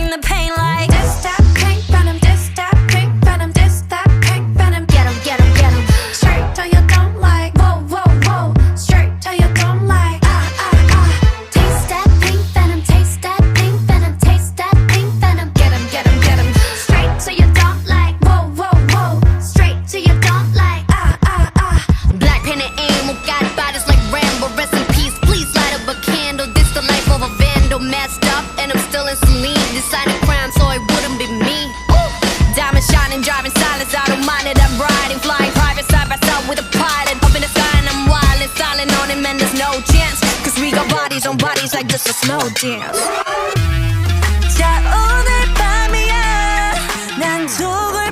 feeling the pain like this that pink venom, this that pink venom, this that pink venom. Get 'em, get 'em, get 'em. Straight till you don't like. Whoa, whoa, whoa. Straight till you don't like. Taste that pink venom, taste that pink venom, taste that pink venom. Get 'em, get 'em, get 'em. Straight till you don't like. Whoa, whoa, whoa. Straight till you don't like. Black pen and aim, who got bodies like Rambo. Rest in peace, please light up a candle. This the life of a vandal, messed up, and I'm still in some lean. Decided crime, so it wouldn't be me. Ooh. Diamond shining, driving silence, I don't mind it. I'm riding, flying private side by side with a pilot. Up in the sky and I'm wild and silent on him, and there's no chance. Cause we got bodies on bodies like just a slow dance. 자, 오늘 밤이야. 난 속을